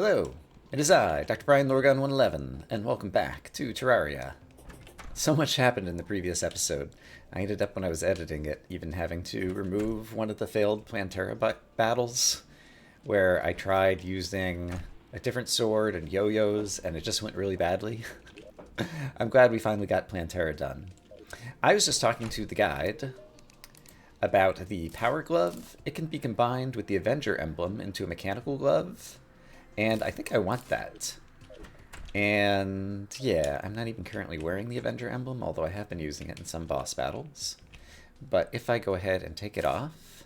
Hello, it is I, Dr. Brian Lorgon 111, and welcome back to Terraria. So much happened in the previous episode. I ended up, when I was editing it, even having to remove one of the failed Plantera battles, where I tried using a different sword and yo-yos, and it just went really badly. I'm glad we finally got Plantera done. I was just talking to the guide about the Power Glove. It can be combined with the Avenger emblem into a mechanical glove, and I think I want that. And yeah, I'm not even currently wearing the Avenger emblem, although I have been using it in some boss battles. But if I go ahead and take it off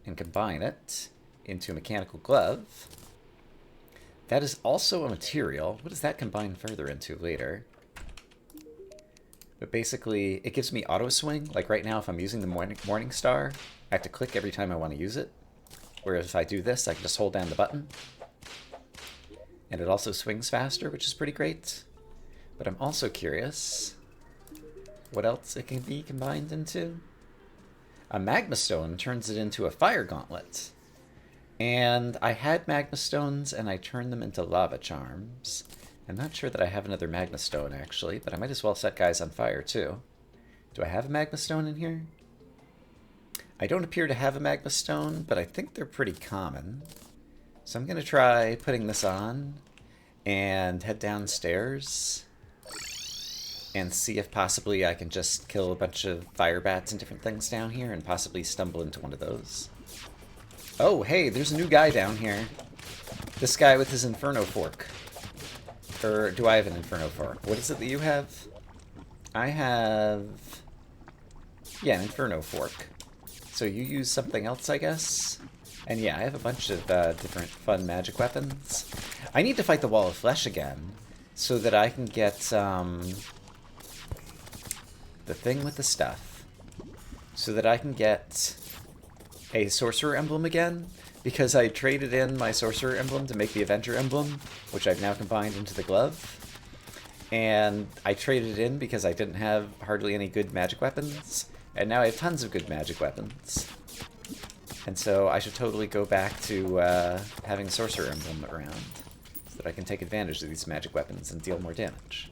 and combine it into a mechanical glove, that is also a material. What does that combine further into later? But basically, it gives me auto swing. Like right now, if I'm using the Morning Star, I have to click every time I want to use it. Whereas if I do this, I can just hold down the button. And it also swings faster, which is pretty great. But I'm also curious what else it can be combined into. A Magma Stone turns it into a Fire Gauntlet. And I had Magma Stones and I turned them into Lava Charms. I'm not sure that I have another Magma Stone actually, but I might as well set guys on fire too. Do I have a Magma Stone in here? I don't appear to have a Magma Stone, but I think they're pretty common. So I'm going to try putting this on and head downstairs and see if possibly I can just kill a bunch of fire bats and different things down here and possibly stumble into one of those. Oh, hey, there's a new guy down here. This guy with his Inferno Fork. Or do I have an Inferno Fork? What is it that you have? I have... yeah, an Inferno Fork. So you use something else, I guess? And yeah, I have a bunch of different fun magic weapons. I need to fight the Wall of Flesh again, so that I can get the thing with the stuff. So that I can get a Sorcerer Emblem again, because I traded in my Sorcerer Emblem to make the Avenger Emblem, which I've now combined into the glove. And I traded it in because I didn't have hardly any good magic weapons, and now I have tons of good magic weapons. And so I should totally go back to having Sorcerer Emblem around, so that I can take advantage of these magic weapons and deal more damage.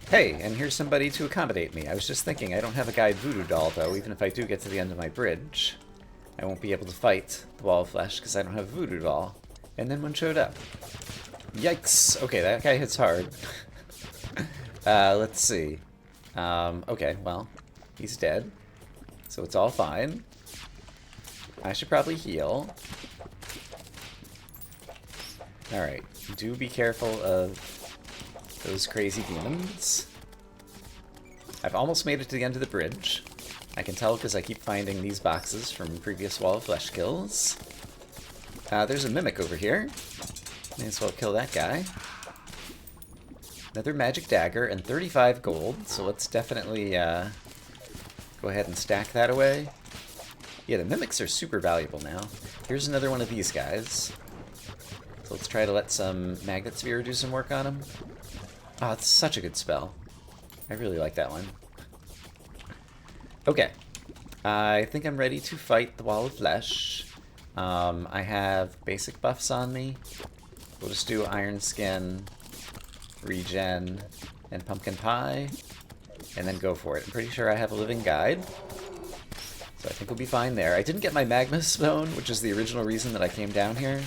Hey, and here's somebody to accommodate me. I was just thinking, I don't have a guide Voodoo Doll, though. Even if I do get to the end of my bridge, I won't be able to fight the Wall of Flesh because I don't have a Voodoo Doll. And then one showed up. Yikes! Okay, that guy hits hard. Let's see. Okay, well, he's dead. So it's all fine. I should probably heal. Alright, do be careful of those crazy demons. I've almost made it to the end of the bridge. I can tell because I keep finding these boxes from previous Wall of Flesh kills. There's a Mimic over here. May as well kill that guy. Another magic dagger and 35 gold, so let's definitely go ahead and stack that away. Yeah, the Mimics are super valuable now. Here's another one of these guys. So let's try to let some Magnet Sphere do some work on him. Oh, it's such a good spell. I really like that one. Okay. I think I'm ready to fight the Wall of Flesh. I have basic buffs on me. We'll just do Iron Skin, Regen, and Pumpkin Pie, and then go for it. I'm pretty sure I have a living guide, so I think we'll be fine there. I didn't get my Magma Stone, which is the original reason that I came down here,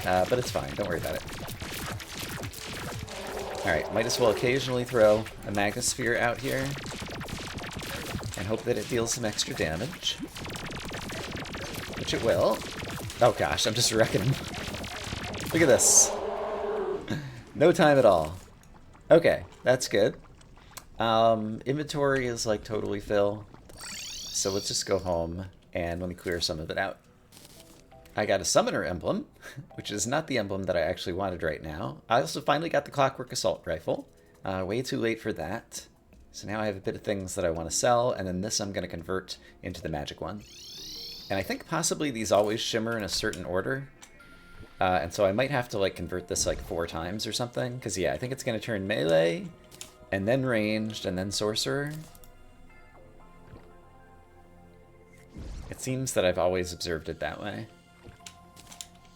but it's fine. Don't worry about it. Alright, might as well occasionally throw a Magma Sphere out here and hope that it deals some extra damage. Which it will. Oh gosh, I'm just wrecking him. Look at this. No time at all. Okay, that's good. Inventory is like totally full. So let's just go home and let me clear some of it out. I got a Summoner Emblem, which is not the emblem that I actually wanted right now. I also finally got the Clockwork Assault Rifle. Way too late for that. So now I have a bit of things that I want to sell, and then this I'm going to convert into the magic one. And I think possibly these always shimmer in a certain order. And so I might have to like convert this like 4 times or something. Because yeah, I think it's going to turn melee, and then ranged, and then sorcerer. It seems that I've always observed it that way.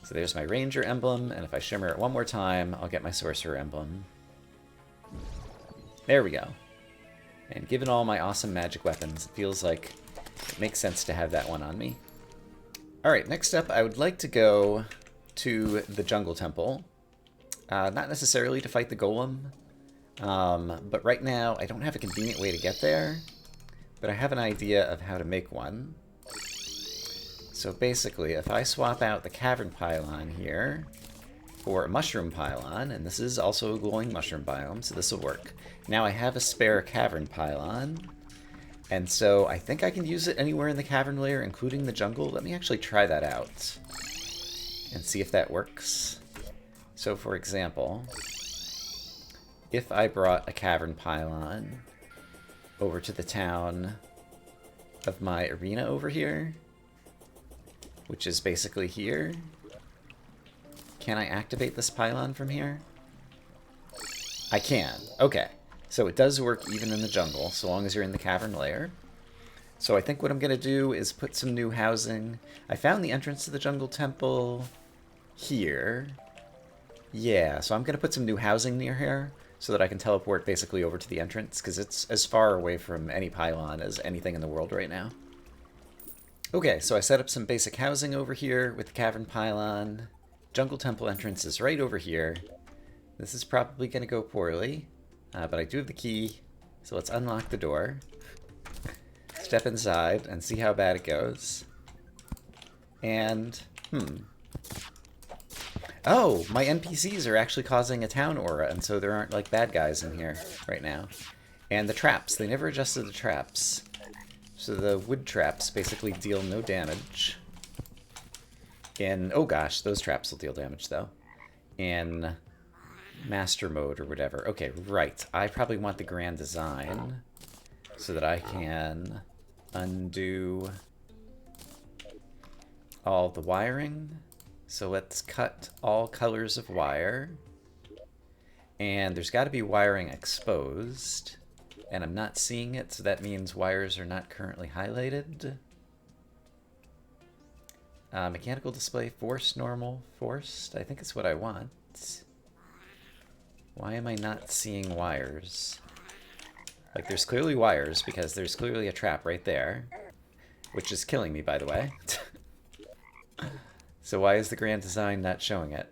So there's my ranger emblem, and if I shimmer it one more time, I'll get my sorcerer emblem. There we go. And given all my awesome magic weapons, it feels like it makes sense to have that one on me. Alright, next up, I would like to go to the jungle temple. Not necessarily to fight the golem, but right now I don't have a convenient way to get there, but I have an idea of how to make one. So basically, if I swap out the cavern pylon here for a mushroom pylon, and this is also a glowing mushroom biome, so this will work. Now I have a spare cavern pylon, and so I think I can use it anywhere in the cavern layer, including the jungle. Let me actually try that out and see if that works. So for example, if I brought a cavern pylon over to the town of my arena over here, which is basically here, can I activate this pylon from here? I can. Okay. So it does work even in the jungle, so long as you're in the cavern layer. So I think what I'm going to do is put some new housing. I found the entrance to the jungle temple here. Yeah, so I'm going to put some new housing near here so that I can teleport basically over to the entrance, because it's as far away from any pylon as anything in the world right now. Okay, so I set up some basic housing over here with the cavern pylon. Jungle temple entrance is right over here. This is probably going to go poorly, but I do have the key, so let's unlock the door. Step inside and see how bad it goes. And, oh, my NPCs are actually causing a town aura, and so there aren't, like, bad guys in here right now. And the traps, they never adjusted the traps. So the wood traps basically deal no damage. Oh gosh, those traps will deal damage, though. In master mode or whatever. Okay, right. I probably want the grand design so that I can undo all the wiring. So let's cut all colors of wire. And there's got to be wiring exposed. And I'm not seeing it, so that means wires are not currently highlighted. Mechanical display, forced, normal, forced. I think it's what I want. Why am I not seeing wires? Like, there's clearly wires, because there's clearly a trap right there. Which is killing me, by the way. So why is the grand design not showing it?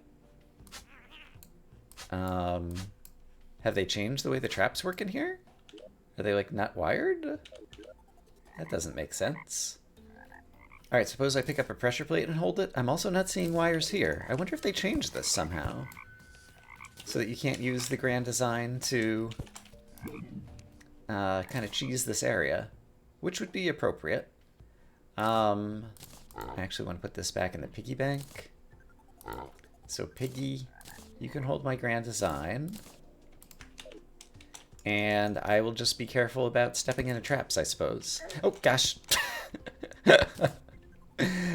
Have they changed the way the traps work in here? Are they, like, not wired? That doesn't make sense. Alright, suppose I pick up a pressure plate and hold it. I'm also not seeing wires here. I wonder if they changed this somehow. So that you can't use the grand design to kind of cheese this area. Which would be appropriate. I actually want to put this back in the piggy bank. So Piggy, you can hold my grand design. And I will just be careful about stepping into traps, I suppose. Oh, gosh.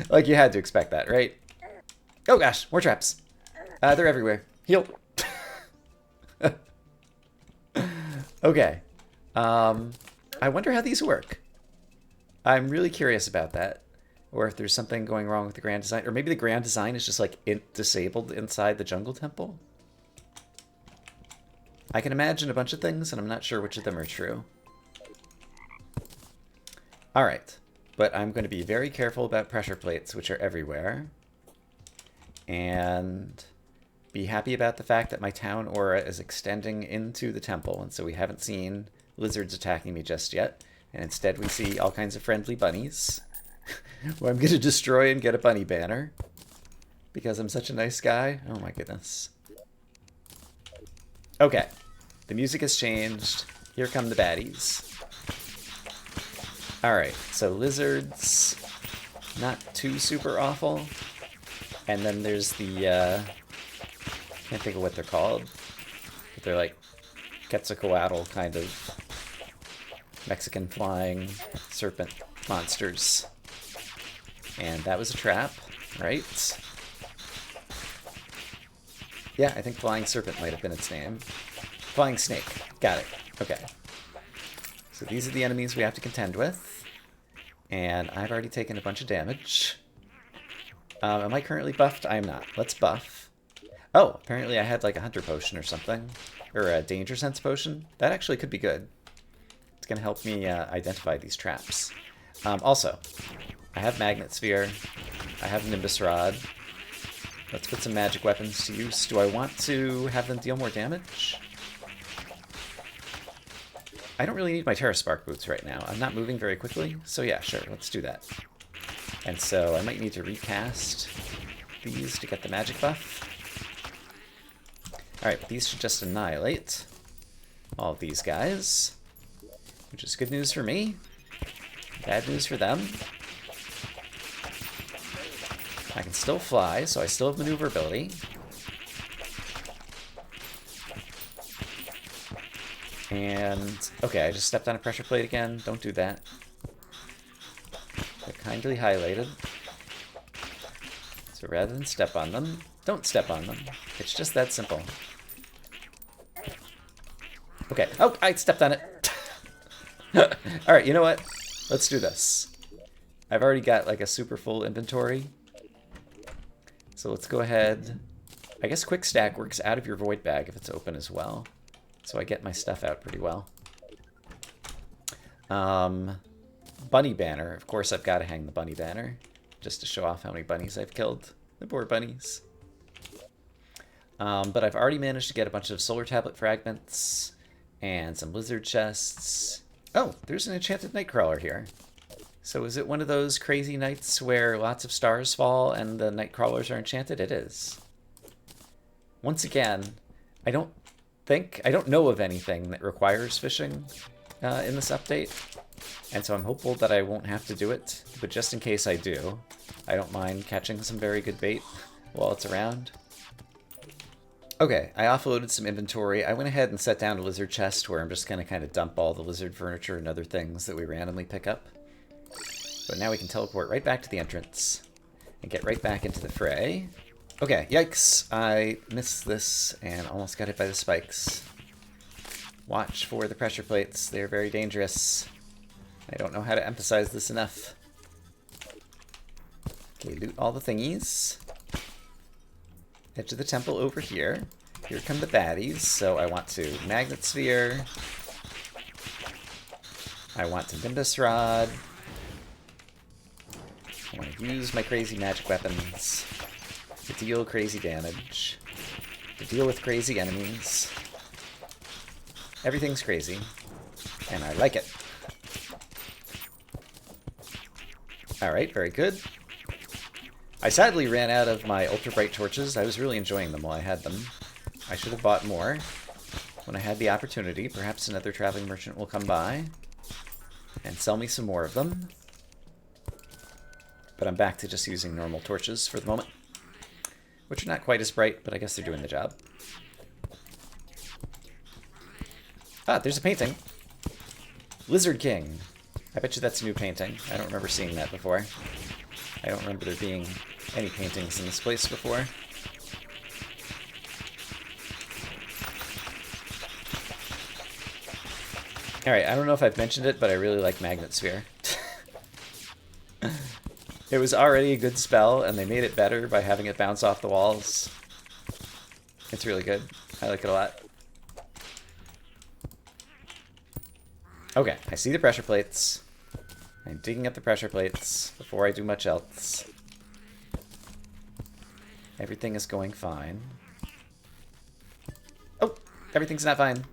Like you had to expect that, right? Oh, gosh, more traps. They're everywhere. Heal. Okay. I wonder how these work. I'm really curious about that. Or if there's something going wrong with the grand design. Or maybe the grand design is just, like, disabled inside the jungle temple. I can imagine a bunch of things, and I'm not sure which of them are true. Alright, but I'm going to be very careful about pressure plates, which are everywhere. And be happy about the fact that my town aura is extending into the temple, and so we haven't seen lizards attacking me just yet. And instead we see all kinds of friendly bunnies, who I'm going to destroy and get a bunny banner. Because I'm such a nice guy. Oh my goodness. Okay. The music has changed. Here come the baddies. Alright, so lizards, not too super awful. And then there's the, can't think of what they're called. But they're like Quetzalcoatl kind of Mexican flying serpent monsters. And that was a trap, right? Yeah, I think flying serpent might have been its name. Flying snake. Got it. Okay. So these are the enemies we have to contend with. And I've already taken a bunch of damage. Am I currently buffed? I am not. Let's buff. Oh, apparently I had like a hunter potion or something. Or a danger sense potion. That actually could be good. It's going to help me identify these traps. Also, I have Magnet Sphere. I have Nimbus Rod. Let's put some magic weapons to use. Do I want to have them deal more damage? I don't really need my Terra Spark boots right now. I'm not moving very quickly, so yeah, sure, let's do that. And so I might need to recast these to get the magic buff. Alright, but these should just annihilate all of these guys, which is good news for me. Bad news for them. I can still fly, so I still have maneuverability. And, okay, I just stepped on a pressure plate again. Don't do that. They're kindly highlighted. So rather than step on them, don't step on them. It's just that simple. Okay. Oh, I stepped on it. Alright, you know what? Let's do this. I've already got like a super full inventory. So let's go ahead. I guess Quick Stack works out of your void bag if it's open as well. So I get my stuff out pretty well. Bunny banner. Of course I've got to hang the bunny banner. Just to show off how many bunnies I've killed. The poor bunnies. But I've already managed to get a bunch of solar tablet fragments. And some lizard chests. Oh, there's an enchanted nightcrawler here. So is it one of those crazy nights where lots of stars fall and the nightcrawlers are enchanted? It is. Once again, I don't know of anything that requires fishing in this update. And so I'm hopeful that I won't have to do it. But just in case I do, I don't mind catching some very good bait while it's around. Okay, I offloaded some inventory. I went ahead and set down a lizard chest where I'm just going to kind of dump all the lizard furniture and other things that we randomly pick up. But now we can teleport right back to the entrance and get right back into the fray. Okay, yikes. I missed this and almost got hit by the spikes. Watch for the pressure plates. They're very dangerous. I don't know how to emphasize this enough. Okay, loot all the thingies. Edge of the temple over here. Here come the baddies, so I want to Magnet Sphere. I want to Nimbus Rod. I want to use my crazy magic weapons to deal crazy damage, to deal with crazy enemies. Everything's crazy, and I like it. Alright, very good. I sadly ran out of my ultra bright torches. I was really enjoying them while I had them. I should have bought more when I had the opportunity. Perhaps another traveling merchant will come by and sell me some more of them. But I'm back to just using normal torches for the moment, which are not quite as bright, but I guess they're doing the job. Ah, there's a painting. Lizard King. I bet you that's a new painting. I don't remember seeing that before. I don't remember there being any paintings in this place before. Alright, I don't know if I've mentioned it, but I really like Magnet Sphere. It was already a good spell, and they made it better by having it bounce off the walls. It's really good. I like it a lot. Okay, I see the pressure plates. I'm digging up the pressure plates before I do much else. Everything is going fine. Oh, everything's not fine.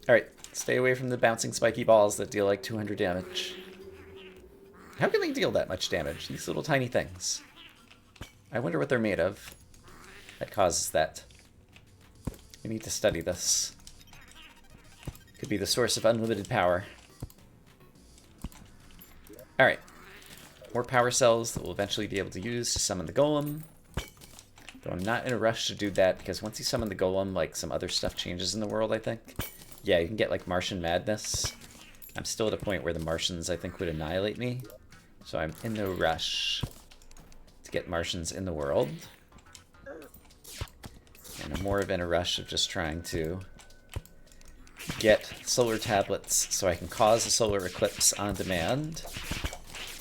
Alright, stay away from the bouncing spiky balls that deal like 200 damage. How can they deal that much damage? These little tiny things. I wonder what they're made of that causes that. We need to study this. Could be the source of unlimited power. Alright. More power cells that we'll eventually be able to use to summon the golem. Though I'm not in a rush to do that, because once you summon the golem, like, some other stuff changes in the world, I think. Yeah, you can get, like, Martian madness. I'm still at a point where the Martians, I think, would annihilate me. So I'm in no rush to get Martians in the world. And I'm more of in a rush of just trying to get solar tablets so I can cause a solar eclipse on demand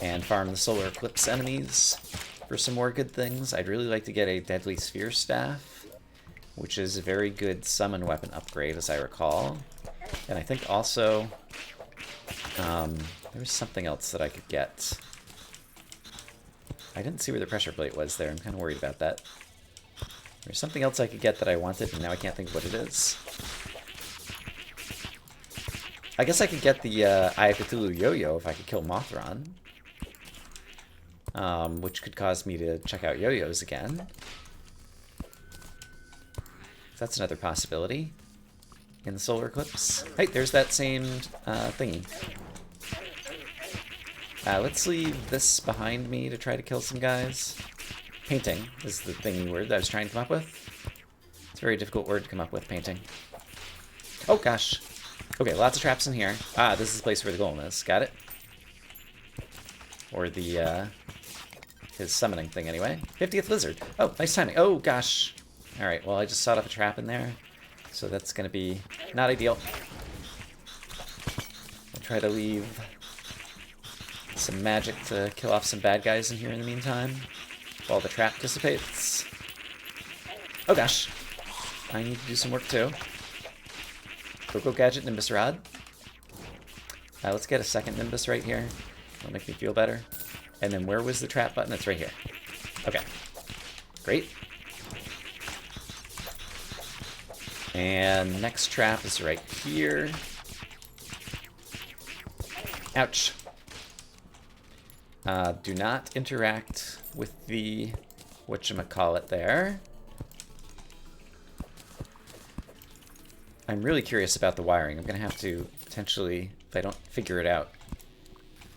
and farm the solar eclipse enemies for some more good things, I'd really like to get a Deadly Sphere Staff, which is a very good summon weapon upgrade, as I recall. And I think also there was something else that I could get. I didn't see where the pressure plate was there. I'm kind of worried about that. There's something else I could get that I wanted, and now I can't think of what it is. I guess I could get the Eye of Cthulhu Yo-Yo if I could kill Mothron. Which could cause me to check out yo-yos again. That's another possibility in the solar eclipse. Hey, there's that same thingy. Let's leave this behind me to try to kill some guys. Painting is the thingy word that I was trying to come up with. It's a very difficult word to come up with, painting. Oh gosh. Okay, lots of traps in here. Ah, this is the place where the golem is. Got it? Or the, his summoning thing anyway. 50th lizard. Oh, nice timing. Oh gosh. Alright, well I just sawed off a trap in there. So that's gonna be not ideal. I'll try to leave some magic to kill off some bad guys in here in the meantime, while the trap dissipates. Oh gosh. I need to do some work too. Go Gadget Nimbus Rod. Let's get a second Nimbus right here. That'll make me feel better. And then where was the trap button? It's right here. Okay. Great. And next trap is right here. Ouch. Do not interact with the whatchamacallit there. I'm really curious about the wiring. I'm going to have to potentially, if I don't figure it out,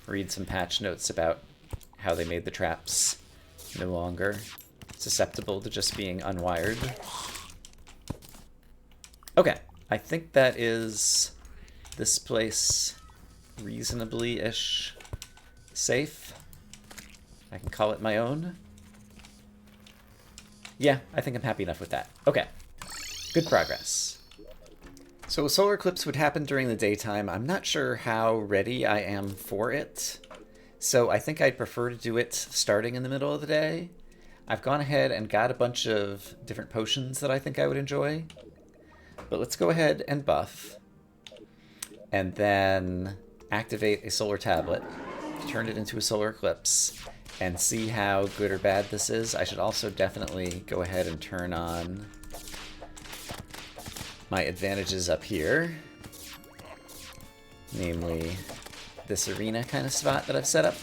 read some patch notes about how they made the traps no longer susceptible to just being unwired. Okay, I think that is this place reasonably-ish safe. I can call it my own. Yeah, I think I'm happy enough with that. Okay, good progress. So a solar eclipse would happen during the daytime. I'm not sure how ready I am for it. So I think I'd prefer to do it starting in the middle of the day. I've gone ahead and got a bunch of different potions that I think I would enjoy. But let's go ahead and buff. And then activate a solar tablet, turn it into a solar eclipse, and see how good or bad this is. I should also definitely go ahead and turn on my advantages up here. Namely, this arena kind of spot that I've set up.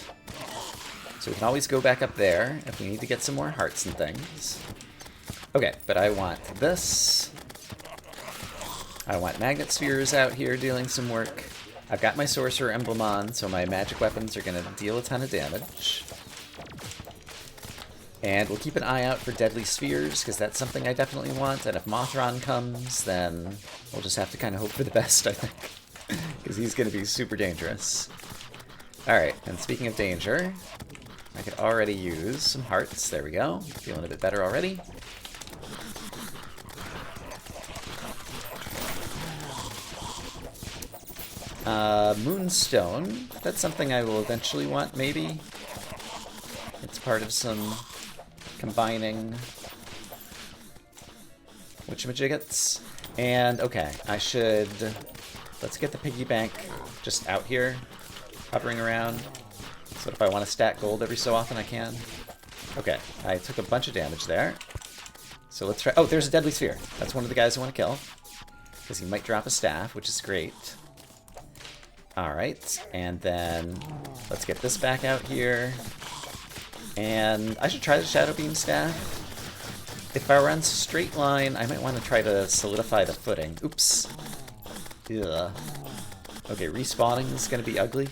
So we can always go back up there if we need to get some more hearts and things. Okay, but I want this. I want magnet spheres out here dealing some work. I've got my sorcerer emblem on, so my magic weapons are going to deal a ton of damage. And we'll keep an eye out for deadly spheres, because that's something I definitely want. And if Mothron comes, then we'll just have to kind of hope for the best, I think. Because he's going to be super dangerous. Alright, and speaking of danger, I could already use some hearts. There we go. Feeling a bit better already. Moonstone. That's something I will eventually want, maybe. It's part of some combining whatchamajiggets. And, okay, I should... Let's get the piggy bank just out here, hovering around, so that if I want to stack gold every so often I can. Okay, I took a bunch of damage there. So let's try... Oh, there's a deadly sphere. That's one of the guys I want to kill, because he might drop a staff, which is great. Alright, and then let's get this back out here. And I should try the Shadow Beam Staff. If I run straight line, I might want to try to solidify the footing. Oops. Ugh. Okay, respawning is going to be ugly.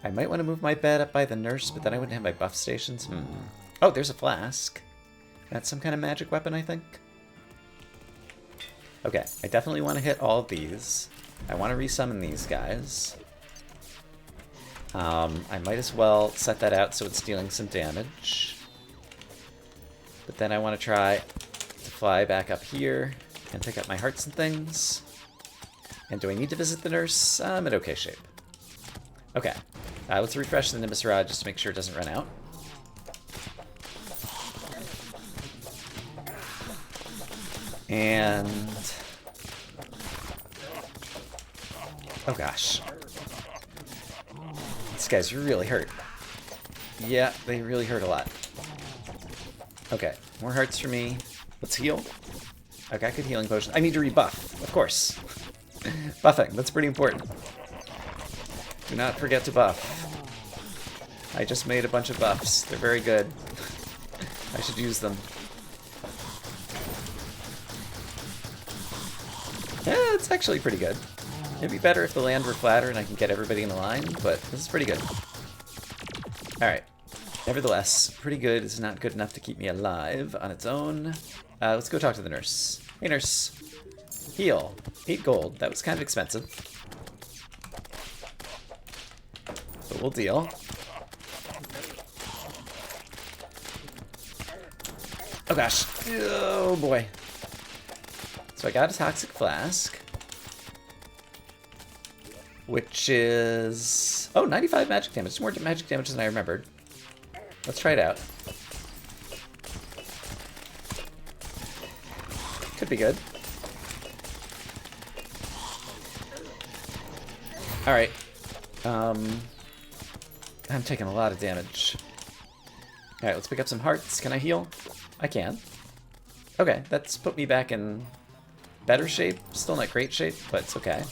I might want to move my bed up by the nurse, but then I wouldn't have my buff stations. Oh, there's a flask. That's some kind of magic weapon, I think. Okay, I definitely want to hit all of these. I want to resummon these guys. I might as well set that out so it's dealing some damage. But then I want to try to fly back up here and pick up my hearts and things. And do I need to visit the nurse? I'm in okay shape. Okay. Let's refresh the Nimbus Rod just to make sure it doesn't run out. And... oh gosh. These guys really hurt. Yeah, they really hurt a lot. Okay, more hearts for me. Let's heal. Okay, I could healing potion. I need to rebuff, of course. Buffing, that's pretty important. Do not forget to buff. I just made a bunch of buffs. They're very good. I should use them. Yeah, it's actually pretty good. It'd be better if the land were flatter and I can get everybody in a line, but this is pretty good. Alright. Nevertheless, pretty good is not good enough to keep me alive on its own. Let's go talk to the nurse. Hey, nurse. Heal. 8 gold. That was kind of expensive. But we'll deal. Oh gosh. Oh boy. So I got a toxic flask. Which is... oh, 95 magic damage. It's more magic damage than I remembered. Let's try it out. Could be good. Alright. I'm taking a lot of damage. Alright, let's pick up some hearts. Can I heal? I can. Okay, that's put me back in better shape. Still not great shape, but it's okay.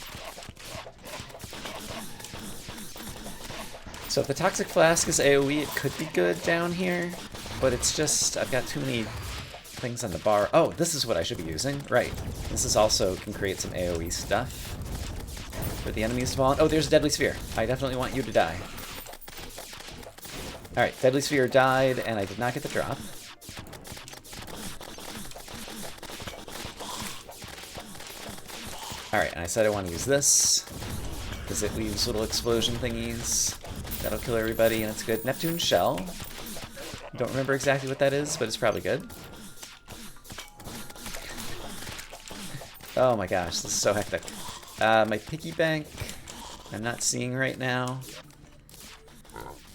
So if the Toxic Flask is AoE, it could be good down here, but it's just, I've got too many things on the bar. Oh, this is what I should be using. Right. This is also can create some AoE stuff for the enemies to fall on. Oh, there's a Deadly Sphere. I definitely want you to die. Alright, Deadly Sphere died, and I did not get the drop. Alright, and I said I want to use this, because it leaves little explosion thingies. That'll kill everybody, and it's good. Neptune Shell. Don't remember exactly what that is, but it's probably good. Oh my gosh, this is so hectic. My piggy bank, I'm not seeing right now.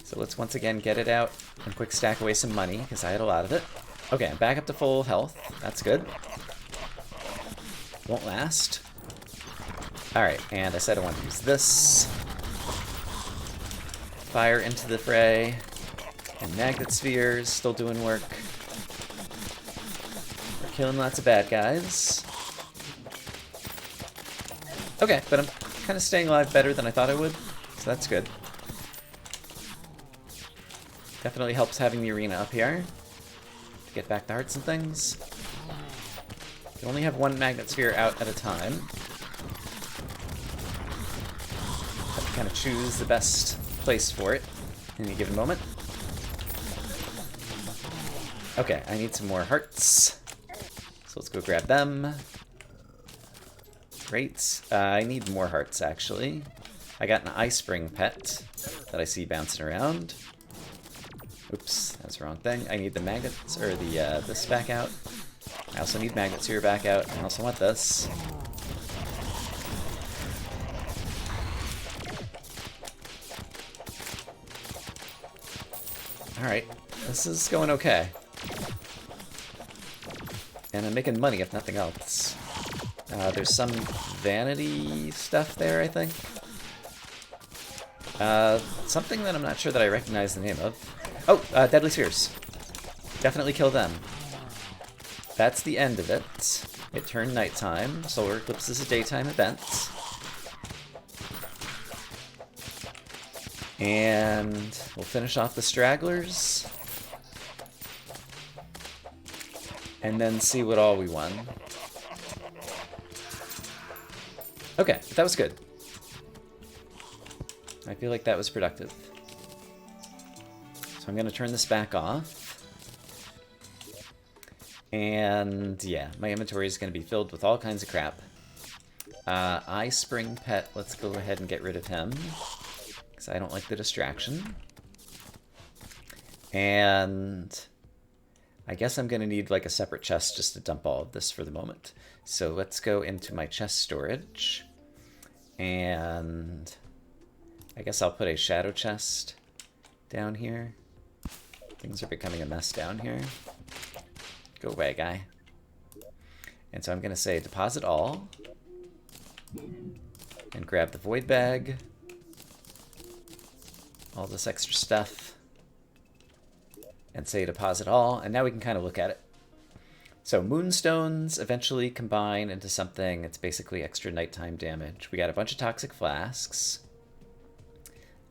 So let's once again get it out and quick stack away some money, because I had a lot of it. Okay, I'm back up to full health. That's good. Won't last. Alright, and I said I want to use this. Fire into the fray. And Magnet Spheres, still doing work. We're killing lots of bad guys. Okay, but I'm kind of staying alive better than I thought I would, so that's good. Definitely helps having the arena up here to get back the hearts and things. You can only have one Magnet Sphere out at a time. Have to kind of choose the best place for it in any given moment. Okay, I need some more hearts. So let's go grab them. Great. I need more hearts, actually. I got an Ice Spring pet that I see bouncing around. Oops, that's the wrong thing. I need the magnets, or the this back out. I also need magnets here back out. I also want this. Alright, this is going okay. And I'm making money, if nothing else. There's some vanity stuff there, I think. Something that I'm not sure that I recognize the name of. Oh, Deadly Spheres. Definitely kill them. That's the end of it. It turned nighttime. Solar Eclipse is a daytime event. And we'll finish off the stragglers. And then see what all we won. Okay, that was good. I feel like that was productive. So I'm going to turn this back off. And yeah, my inventory is going to be filled with all kinds of crap. Ice Spring Pet, let's go ahead and get rid of him. Because I don't like the distraction. And I guess I'm going to need like a separate chest just to dump all of this for the moment. So let's go into my chest storage. And I guess I'll put a shadow chest down here. Things are becoming a mess down here. Go away, guy. And so I'm going to say deposit all. And grab the void bag. All this extra stuff. And say deposit all. And now we can kind of look at it. So moonstones eventually combine into something. It's basically extra nighttime damage. We got a bunch of toxic flasks.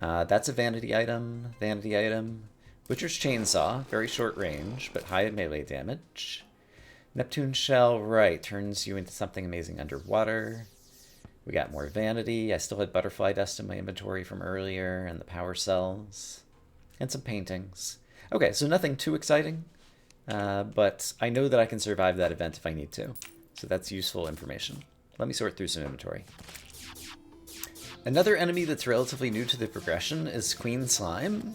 That's a vanity item. Vanity item. Butcher's chainsaw. Very short range, but high melee damage. Neptune shell, right. Turns you into something amazing underwater. We got more vanity. I still had butterfly dust in my inventory from earlier, and the power cells. And some paintings. Okay, so nothing too exciting. But I know that I can survive that event if I need to. So that's useful information. Let me sort through some inventory. Another enemy that's relatively new to the progression is Queen Slime.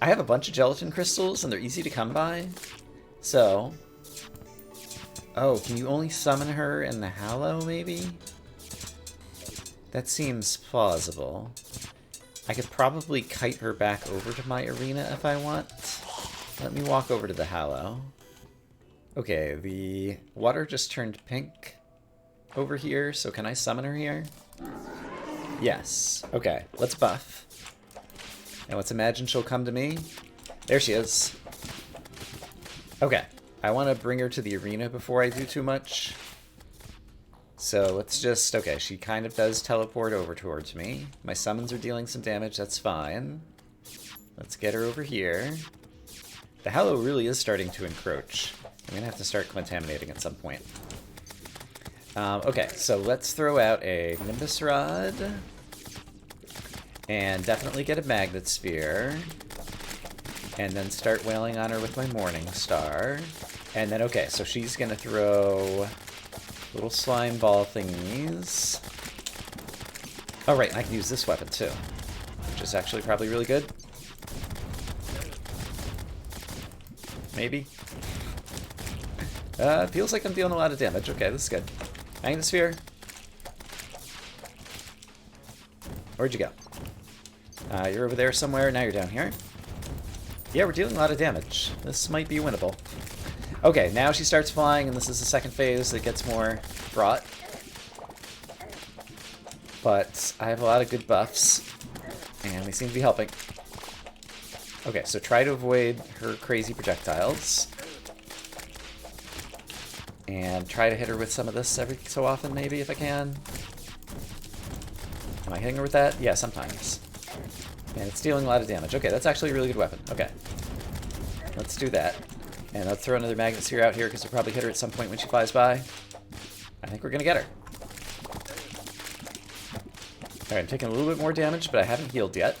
I have a bunch of gelatin crystals, and they're easy to come by. So... Oh, can you only summon her in the Hallow, maybe? That seems plausible. I could probably kite her back over to my arena if I want. Let me walk over to the Hallow. Okay, the water just turned pink over here, so can I summon her here? Yes. Okay, let's buff. And let's imagine she'll come to me. There she is. Okay, I want to bring her to the arena before I do too much. So let's just... Okay, she kind of does teleport over towards me. My summons are dealing some damage, that's fine. Let's get her over here. The Hallow really is starting to encroach. I'm going to have to start contaminating at some point. Okay, so let's throw out a Nimbus Rod. And definitely get a Magnet Sphere. And then start wailing on her with my Morning Star. And then, okay, so she's going to throw little slime ball thingies. Oh, right, and I can use this weapon, too. Which is actually probably really good. Maybe. Feels like I'm dealing a lot of damage. Okay, this is good. Magnet Sphere. Where'd you go? You're over there somewhere. Now you're down here. Yeah, we're dealing a lot of damage. This might be winnable. Okay, now she starts flying, and this is the second phase that gets more fraught. But I have a lot of good buffs, and they seem to be helping. Okay, so try to avoid her crazy projectiles. And try to hit her with some of this every so often, maybe, if I can. Am I hitting her with that? Yeah, sometimes. And it's dealing a lot of damage. Okay, that's actually a really good weapon. Okay. Let's do that. And let's throw another Magnet Sphere out here, because we'll probably hit her at some point when she flies by. I think we're going to get her. Alright, I'm taking a little bit more damage, but I haven't healed yet.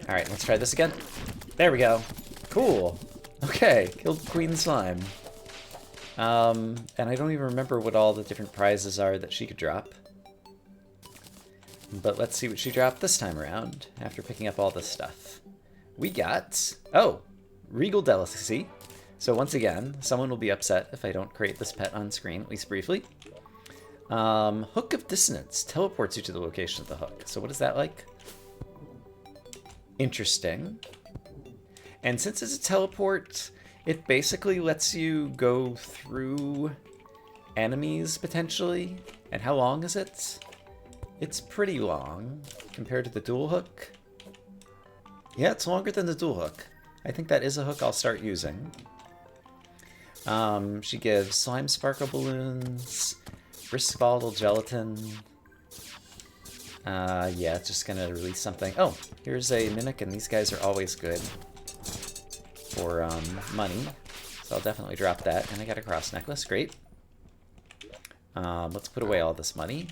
Alright, let's try this again. There we go. Cool. Okay, killed Queen Slime. And I don't even remember what all the different prizes are that she could drop. But let's see what she dropped this time around, after picking up all this stuff. We got... Oh! Regal Delicacy. So once again, someone will be upset if I don't create this pet on screen, at least briefly. Hook of Dissonance teleports you to the location of the hook. So what is that like? Interesting. And since it's a teleport, it basically lets you go through enemies, potentially. And how long is it? It's pretty long compared to the dual hook. Yeah, it's longer than the dual hook. I think that is a hook I'll start using. She gives slime sparkle balloons, brisk volatile gelatin. Yeah, it's just gonna release something. Oh, here's a mimic, and these guys are always good for money. So I'll definitely drop that. And I got a cross necklace, great. Let's put away all this money.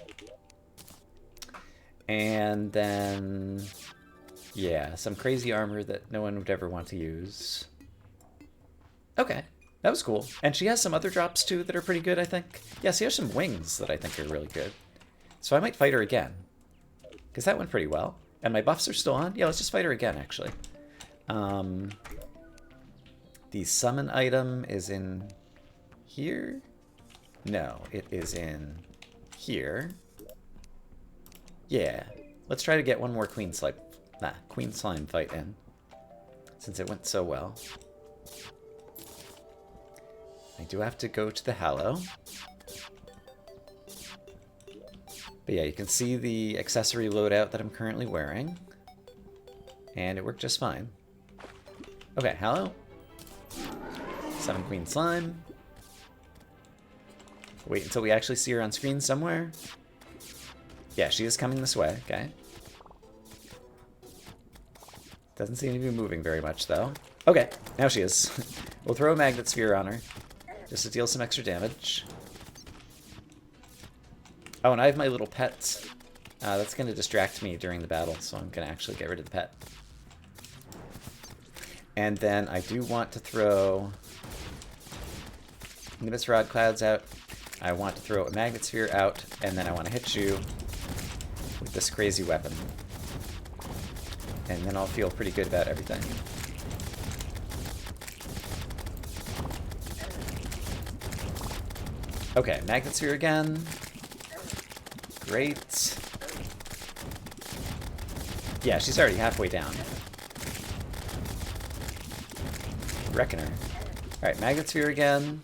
And then, yeah, some crazy armor that no one would ever want to use. Okay, that was cool. And she has some other drops, too, that are pretty good, I think. Yeah, she has some wings that I think are really good. So I might fight her again, because that went pretty well. And my buffs are still on. Yeah, let's just fight her again, actually. The summon item is in here? No, it is in here. Yeah. Let's try to get one more Queen Slime fight in. Since it went so well. I do have to go to the Hallow. But yeah, you can see the accessory loadout that I'm currently wearing. And it worked just fine. Okay, Hallow. 7 Queen Slime. Wait until we actually see her on screen somewhere. Yeah, she is coming this way, okay. Doesn't seem to be moving very much, though. Okay, now she is. We'll throw a Magnet Sphere on her, just to deal some extra damage. Oh, and I have my little pet. That's going to distract me during the battle, so I'm going to actually get rid of the pet. And then I do want to throw Nimbus Rod Clouds out. I want to throw a Magnet Sphere out, and then I want to hit you with this crazy weapon. And then I'll feel pretty good about everything. Okay, Magnet Sphere again. Great. Yeah, she's already halfway down. Reckoner. Alright, Magnet Sphere again.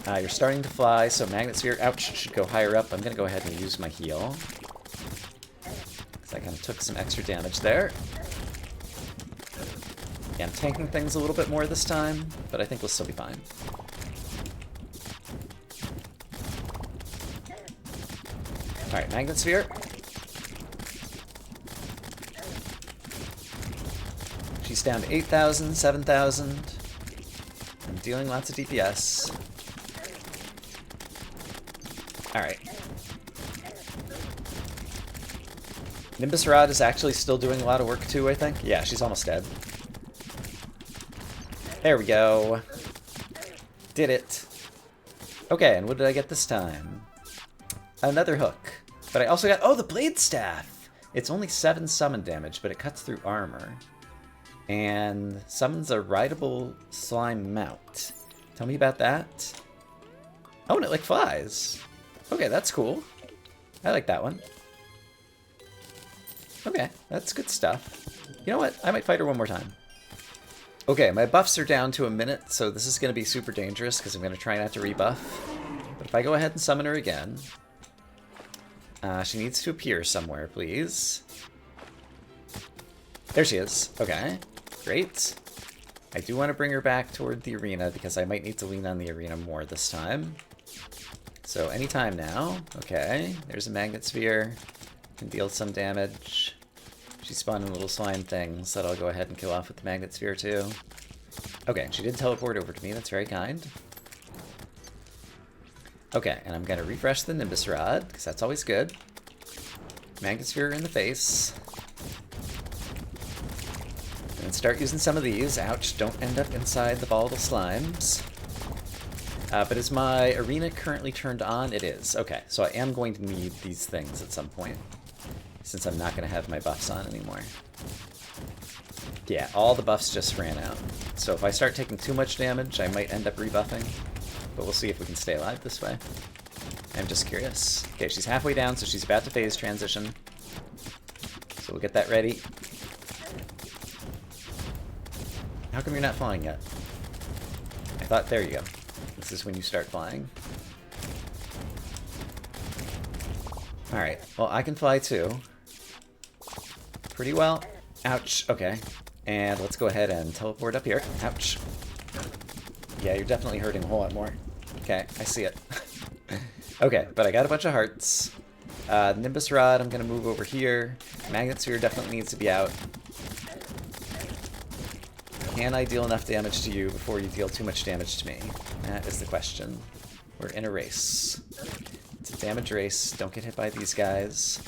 You're starting to fly, so Magnet Sphere, ouch, should go higher up. I'm going to go ahead and use my heal. Because I kind of took some extra damage there. Yeah, I'm tanking things a little bit more this time, but I think we'll still be fine. Alright, Magnet Sphere. She's down to 8,000, 7,000. I'm dealing lots of DPS. Alright. Nimbus Rod is actually still doing a lot of work too, I think. Yeah, she's almost dead. There we go. Did it. Okay, and what did I get this time? Another hook. But I also got, oh, the Blade Staff! It's only 7 summon damage, but it cuts through armor. And summons a rideable slime mount. Tell me about that. Oh, and it like flies. Okay, that's cool. I like that one. Okay, that's good stuff. You know what? I might fight her one more time. Okay, my buffs are down to a minute, so this is going to be super dangerous because I'm going to try not to rebuff. But if I go ahead and summon her again, she needs to appear somewhere, please. There she is. Okay, great. I do want to bring her back toward the arena because I might need to lean on the arena more this time. So anytime now. Okay, there's a Magnet Sphere. Can deal some damage. She's spawning little slime things that I'll go ahead and kill off with the Magnet Sphere too. Okay, she did teleport over to me. That's very kind. Okay, and I'm going to refresh the Nimbus Rod, because that's always good. Magnet Sphere in the face. And start using some of these. Ouch, don't end up inside the volatile slimes. But is my arena currently turned on? It is. Okay, so I am going to need these things at some point, since I'm not going to have my buffs on anymore. Yeah, all the buffs just ran out. So if I start taking too much damage, I might end up rebuffing. But we'll see if we can stay alive this way. I'm just curious. Okay, she's halfway down, so she's about to phase transition. So we'll get that ready. How come you're not flying yet? I thought, there you go. This is when you start flying. Alright, well, I can fly too. Pretty well. Ouch, okay. And let's go ahead and teleport up here. Ouch. Yeah, you're definitely hurting a whole lot more. Okay, I see it. Okay, but I got a bunch of hearts. Nimbus Rod, I'm gonna move over here. Magnet Sphere definitely needs to be out. Can I deal enough damage to you before you deal too much damage to me? That is the question. We're in a race. It's a damage race. Don't get hit by these guys.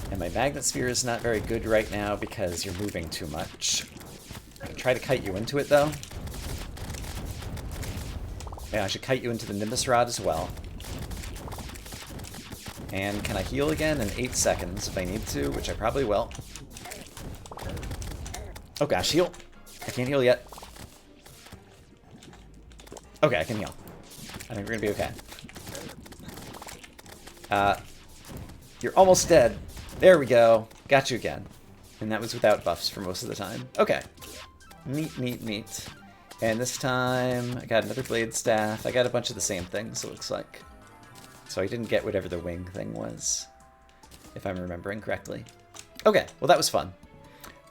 And my Magnet Sphere is not very good right now because you're moving too much. I can try to kite you into it, though. Yeah, I should kite you into the Nimbus Rod as well. And can I heal again in 8 seconds if I need to, which I probably will. Oh gosh, heal. I can't heal yet. Okay, I can heal. I think we're gonna be okay. You're almost dead. There we go. Got you again. And that was without buffs for most of the time. Okay. Neat, neat, neat. And this time, I got another blade staff. I got a bunch of the same things, it looks like. So I didn't get whatever the wing thing was, if I'm remembering correctly. Okay, well that was fun.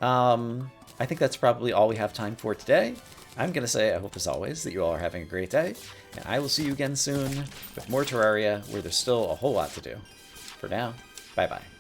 I think that's probably all we have time for today. I'm going to say I hope, as always, that you all are having a great day. And I will see you again soon with more Terraria, where there's still a whole lot to do. For now, bye-bye.